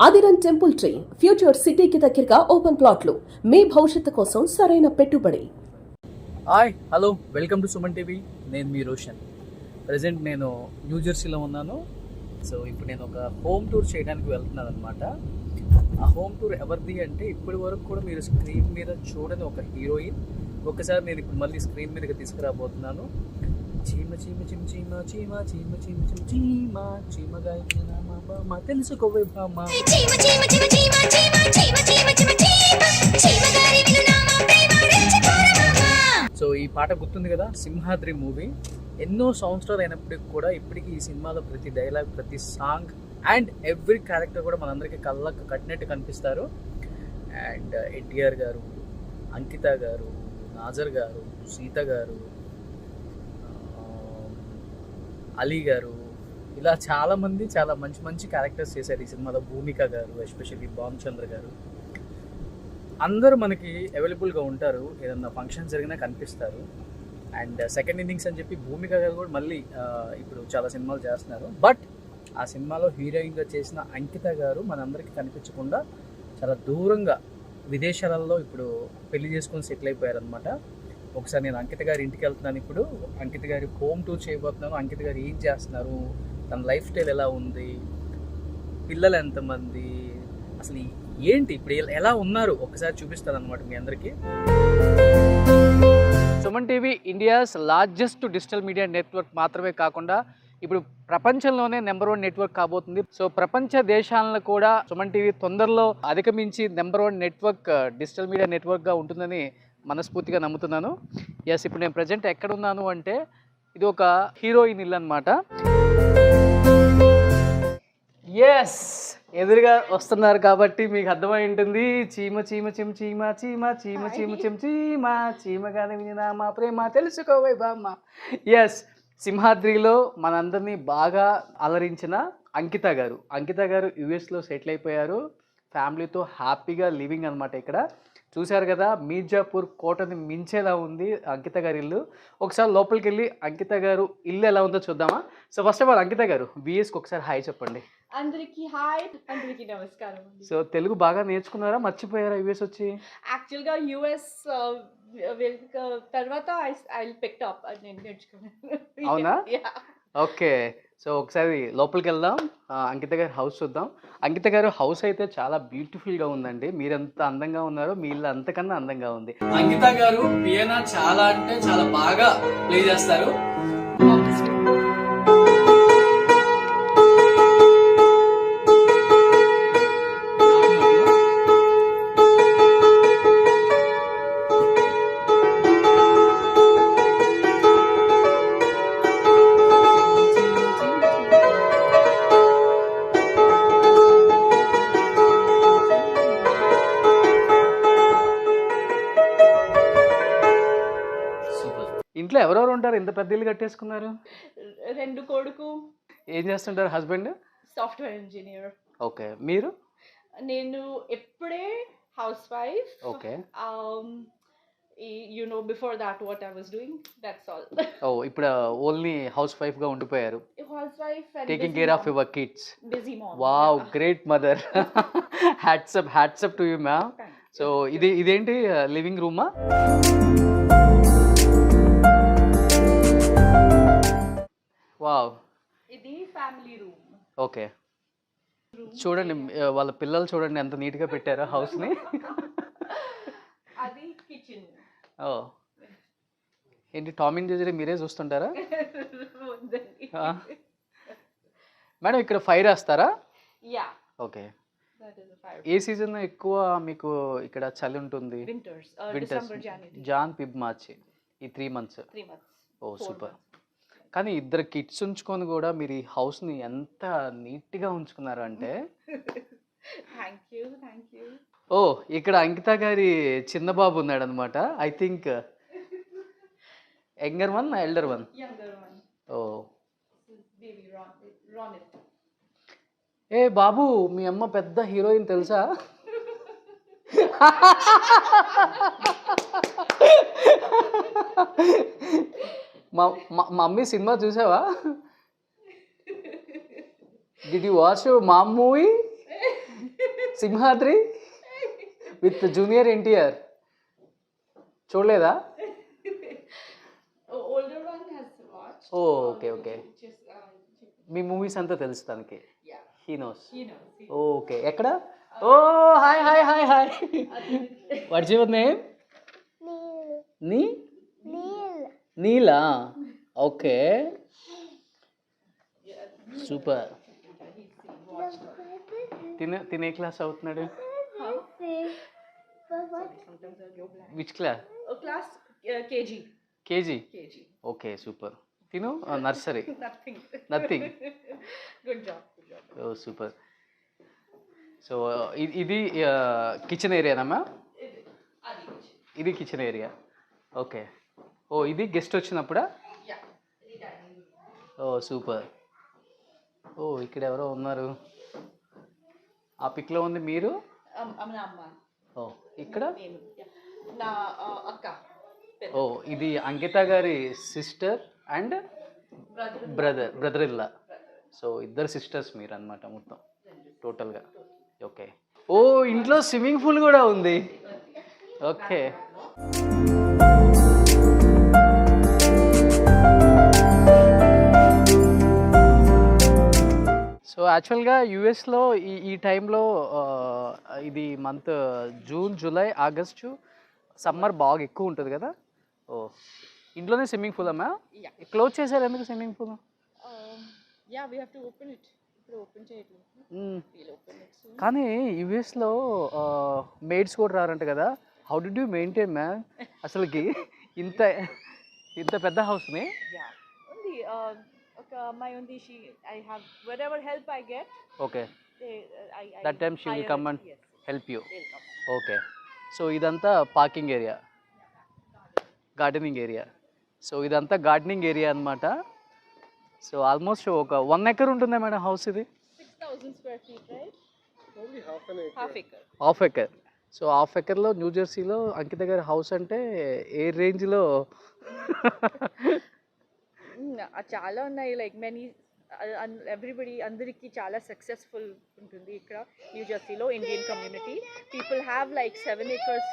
ఆదిరన్ temple tree future సిటీకి దగ్గరగా open ప్లాట్లు మీ భవిష్యత్తు కోసం సరైన పెట్టుబడి. Hi hello welcome to Suman TV. నేను మీ రోషన్. ప్రజెంట్ నేను న్యూజెర్సీలో ఉన్నాను. సో ఇప్పుడు నేను ఒక హోమ్ టూర్ చేయడానికి వెళ్తున్నాను అనమాట. ఆ హోమ్ టూర్ ఎవరిది అంటే ఇప్పటి వరకు కూడా మీరు స్క్రీన్ మీద చూడని ఒక హీరోయిన్. ఒకసారి నేను ఇప్పుడు మళ్ళీ స్క్రీన్ మీదకి తీసుకురాబోతున్నాను. చీమ చీమ చీమ చీమ చీమ చీమ చీమ చీమ చీమ చీమగా బామ తెలుసుకోవే బామ. సో ఈ పాట గుర్తుంది కదా, సింహాద్రి మూవీ. ఎన్నో సంవత్సరాలు అయినప్పటికి కూడా ఇప్పటికీ ఈ సినిమాలో ప్రతి డైలాగ్, ప్రతి సాంగ్ అండ్ ఎవ్రీ క్యారెక్టర్ కూడా మనందరికీ కళ్ళకు కట్టినట్టు కనిపిస్తారు. అండ్ ఎన్టీఆర్ గారు, అంకిత గారు, నాజర్ గారు, సీత గారు, అలీ గారు, ఇలా చాలామంది చాలా మంచి మంచి క్యారెక్టర్స్ చేశారు ఈ సినిమాలో. భూమిక గారు, ఎస్పెషల్లీ భానుచంద్ర గారు, అందరూ మనకి అవైలబుల్గా ఉంటారు. ఏదన్నా ఫంక్షన్ జరిగినా కనిపిస్తారు. అండ్ సెకండ్ ఇన్నింగ్స్ అని చెప్పి భూమిక గారు కూడా మళ్ళీ ఇప్పుడు చాలా సినిమాలు చేస్తున్నారు. బట్ ఆ సినిమాలో హీరోయిన్గా చేసిన అంకిత గారు మనందరికీ కనిపించకుండా చాలా దూరంగా విదేశాలలో ఇప్పుడు పెళ్లి చేసుకొని సెటిల్ అయిపోయారనమాట. ఒకసారి నేను అంకిత గారి ఇంటికి వెళ్తున్నాను. ఇప్పుడు అంకిత గారి హోమ్ టూర్ చేయబోతున్నాను. అంకిత గారు ఏం చేస్తున్నారు, తన లైఫ్ స్టైల్ ఎలా ఉంది, పిల్లలు ఎంతమంది, అసలు ఏంటి, ఇప్పుడు ఎలా ఉన్నారు ఒకసారి చూపిస్తాను అనమాట మీ అందరికీ. Suman TV India's largest digital media network మాత్రమే కాకుండా ఇప్పుడు ప్రపంచంలోనే నెంబర్ 1 నెట్వర్క్ కాబోతుంది. సో ప్రపంచ దేశాలను కూడా సుమన్ టీవీ తొందరలో అధిగమించి నెంబర్ 1 నెట్వర్క్, డిజిటల్ మీడియా నెట్వర్క్గా ఉంటుందని మనస్ఫూర్తిగా నమ్ముతున్నాను. ఎస్, ఇప్పుడు నేను ప్రజెంట్ ఎక్కడ ఉన్నాను అంటే ఇది ఒక హీరోయిన్ ఇల్లు అనమాట. ఎస్, ఎదురుగా వస్తున్నారు కాబట్టి మీకు అర్థమై ఉంటుంది. చీమ చీమ చిమ్ చీమ చీమ చీమ చీమ చిమ్ చీమ చీమగానే వినినా మా ప్రేమ తెలుసుకోవే బామ్మ. ఎస్, సింహాద్రిలో మనందరినీ బాగా అలరించిన అంకిత గారు. అంకిత గారు యుఎస్లో సెటిల్ అయిపోయారు. ఫ్యామిలీతో హ్యాపీగా లివింగ్ అనమాట. ఇక్కడ చూశారు కదా, మీర్జాపూర్ కోటని మించేలా ఉంది అంకిత గారి ఇల్లు. ఒకసారి లోపలికి వెళ్ళి అంకిత గారు ఇల్లు ఎలా ఉందో చూద్దామా. సో ఫస్ట్ ఆఫ్ ఆల్ అంకిత గారు విఎస్కి ఒకసారి హాయ్ చెప్పండి. అందరికీ హాయ్, అందరికీ నమస్కారం. సో తెలుగు బాగా నేర్చుకున్నారా, మర్చిపోయారా యుఎస్ వచ్చి? యాక్చువల్గా యుఎస్ తర్వాత ఐ పిక్ అప్ నేను నేర్చుకున్నాను. అవునా? ఓకే, సో ఒకసారి లోపలికి వెళ్దాం, అంకిత గారి హౌస్ చూద్దాం. అంకిత గారు హౌస్ అయితే చాలా బ్యూటిఫుల్గా ఉందండి. మీరు ఎంత అందంగా ఉన్నారో మీ ఇల్లు అంతకన్నా అందంగా ఉంది. అంకిత గారు పియానో చాలా అంటే చాలా బాగా ప్లే చేస్తారు. ఇంట్లో ఎవరెవరు ఉంటారు, ఇంత పెద్ద ఇల్లు కట్టేసుకున్నారు? 2 కొడుకు. ఏం చేస్తుంటారు హస్బెండ్? Software engineer. ఓకే, మీరు? నేను ఎప్పుడే housewife. Okay. You know before that what I was doing, that's all. ఓ, ఇప్పుడు ఓన్లీ హౌస్ వైఫ్ గా ఉండిపోయారు. Housewife and taking care of your kids. Busy mom. Wow, great mother. Hats up to you ma'am. So ఇదేంటి living రూమా? Wow, ఇది family room. Okay, చూడండి వాళ్ళ పిల్లలు చూడండి ఎంత నీట్గా పెట్టారో హౌస్ని. అది కిచెన్. ఓ, ఏంటి టామ్ అండ్ జెర్రీ మీరే చూస్తుంటారా? మేడం ఇక్కడ ఫైర్ వేస్తారా? యా. ఓకే, ఏ సీజన్ ఎక్కువ మీకు ఇక్కడ చలి ఉంటుంది? వింటర్స్, జాన్ ఫిబ్ మార్చి, ఈ 3 months. ఓ సూపర్. కానీ 2 కిడ్స్ ఉంచుకొని కూడా మీరు ఈ హౌస్ని ఎంత నీట్గా ఉంచుకున్నారు అంటే. Thank you. ఓ, ఇక్కడ అంకిత గారి చిన్న బాబు ఉన్నాడు అనమాట. I think younger one, elder one? ఓ, ఏ బాబు, మీ అమ్మ పెద్ద హీరోయిన్ తెలుసా? మమ్మీ సినిమా చూసావా? Did you watch your mom movie? Simhadri with junior NTR చూడలేదా? Older one has watched. Okay okay. Just, మీ మూవీస్ అంతా తెలుసు తనకి. yeah, he knows. he knows. Okay. ఎక్కడ? ఓ hi hi hi hi. What's your name? నీ Neela. Okay super. తినే class అవుతున్నాడు? Which class? Class KG. KG. KG. Okay super. తిను nursery. Nothing. Nothing. Good job. Good job. ఓ super. So ఇది kitchen ఏరియానమ్మా? ఇది కిచెన్ ఏరియా. ఓకే. ఓ ఇది గెస్ట్ వచ్చినప్పుడా? Yeah. ఇది dining room. ఓ సూపర్. ఓ ఇక్కడ ఎవరో ఉన్నారు. ఆ పిక్లో ఉంది మీరు? మన అమ్మ. ఓ ఇక్కడ? నేను. నా అక్క. ఓ ఇది అంకిత గారి సిస్టర్ అండ్ బ్రదర్ ఇల్లా. సో ఇద్దరు సిస్టర్స్ మీరు అన్నమాట మొత్తం టోటల్గా. ఓకే. ఓ ఇంట్లో స్విమ్మింగ్ పూల్ కూడా ఉంది. ఓకే. సో యాక్చువల్గా యూఎస్లో ఈ టైంలో ఇది month June July August summer బాగా ఎక్కువ ఉంటుంది కదా. ఓ ఇంట్లోనే స్విమ్మింగ్ పూల్ అమ్మా? Yeah. క్లోజ్ చేశారు ఎందుకు swimming pool? Yeah, we have to open it. ఇప్పుడు ఓపెన్ చేయట్లేదు. We'll open it soon. కానీ యూఎస్లో మేడ్స్ కూడా రారంట కదా. How did you maintain ma'am అసలుకి ఇంత ఇంత పెద్ద హౌస్ని? Yeah. ఉంది ఒక అమ్మాయి ఉంది. I have whatever help I get. Okay. I that time she will hire come it. And Yes. Help you. They'll come. Okay. So ఇదంతా parking area, gardening area. So ఇదంతా గార్డెనింగ్ ఏరియా అన్నమాట. So almost ఒక 1 acre ఉంటుందా madam house ఇది? 6,000 square feet, right? Only half an acre. Half acre. Half acre. So half ఎకర్లో న్యూ జెర్సీలో అంకిత గారి హౌస్ అంటే ఏ రేంజ్లో? చాలా ఉన్నాయి. లైక్ మెనీ ఎవ్రీబడి అందరికీ చాలా సక్సెస్ఫుల్ ఉంటుంది ఇక్కడ న్యూ జెర్సీలో. Indian community people have like 7 acres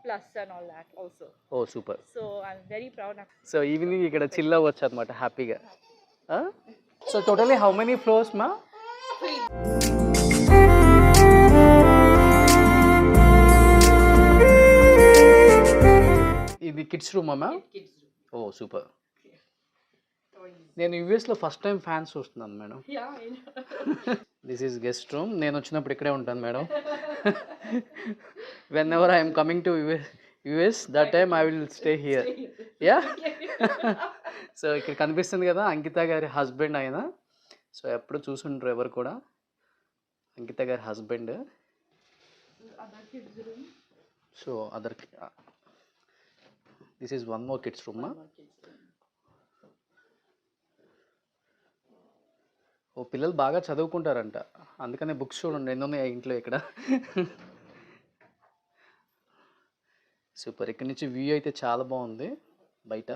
plus and all that also. Oh super. So I'm very proud of. So evening ఇక్కడ చిల్ అవ్వచ్చు అనమాట హ్యాపీగా. So totally how many floors మా? ఇది కిడ్స్ రూమ్ అమ్మా? Kids room. ఓ super. నేను యూఎస్లో first time fans చూస్తున్నాను madam. Yeah, I know. This is guest room. నేను వచ్చినప్పుడు ఇక్కడే ఉంటాను madam. Whenever I'm coming to US that time I will stay here. Yeah. So ఇక్కడ కనిపిస్తుంది కదా అంకిత గారి హస్బెండ్ ఆయన. సో ఎప్పుడు చూసుంటారు ఎవరు కూడా. అంకిత గారి husband. Other kids room. So other this is one more kids room. ఓ పిల్లలు బాగా చదువుకుంటారంట, అందుకనే బుక్స్ చూడండి ఎన్ని ఉన్నాయి ఇంట్లో ఇక్కడ. సూపర్. ఇక్కడ నుంచి వ్యూ అయితే చాలా బాగుంది బయట.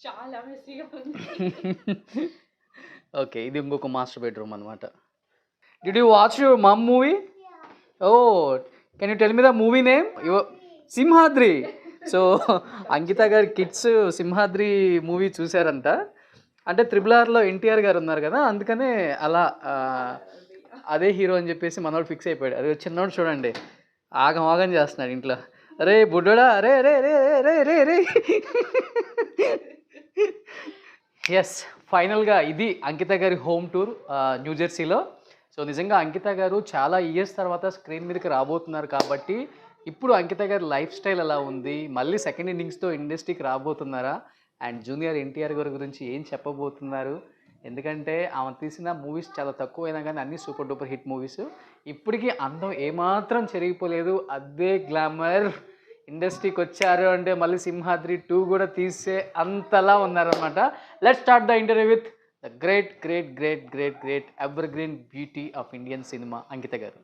చాలా మెస్సీగా ఉంది. ఓకే. ఇది ఇంకొక మాస్టర్ బెడ్రూమ్ అనమాట. Did you watch your mum movie? Oh can you tell me the movie name? Simhadri. So Ankita గారి కిడ్స్ సింహాద్రి మూవీ చూశారంట. అంటే RRRలో ఎన్టీఆర్ గారు ఉన్నారు కదా, అందుకనే అలా అదే హీరో అని చెప్పేసి మనోడు ఫిక్స్ అయిపోయాడు. అది చిన్నోడు చూడండి ఆగం ఆగం చేస్తున్నాడు ఇంట్లో. అరే బుడ్డోడా, అరే రే రే రే రే రే. ఎస్, ఫైనల్గా ఇది అంకిత గారి హోమ్ టూర్ న్యూ జెర్సీలో. సో నిజంగా అంకిత గారు చాలా ఇయర్స్ తర్వాత స్క్రీన్ మీదకి రాబోతున్నారు కాబట్టి ఇప్పుడు అంకిత గారి లైఫ్ స్టైల్ ఎలా ఉంది, మళ్ళీ సెకండ్ ఇన్నింగ్స్తో ఇండస్ట్రీకి రాబోతున్నారా, అండ్ జూనియర్ ఎన్టీఆర్ గారి గురించి ఏం చెప్పబోతున్నారు. ఎందుకంటే ఆమె తీసిన మూవీస్ చాలా తక్కువైనా కానీ అన్నీ సూపర్ డూపర్ హిట్ మూవీస్. ఇప్పటికీ అందం ఏమాత్రం చెరిగిపోలేదు, అదే గ్లామర్. ఇండస్ట్రీకి వచ్చారు అంటే మళ్ళీ సింహాద్రి 2 కూడా తీసే అంతలా ఉన్నారనమాట. Let's start the interview with the great great great great great evergreen beauty of Indian cinema Ankita గారు.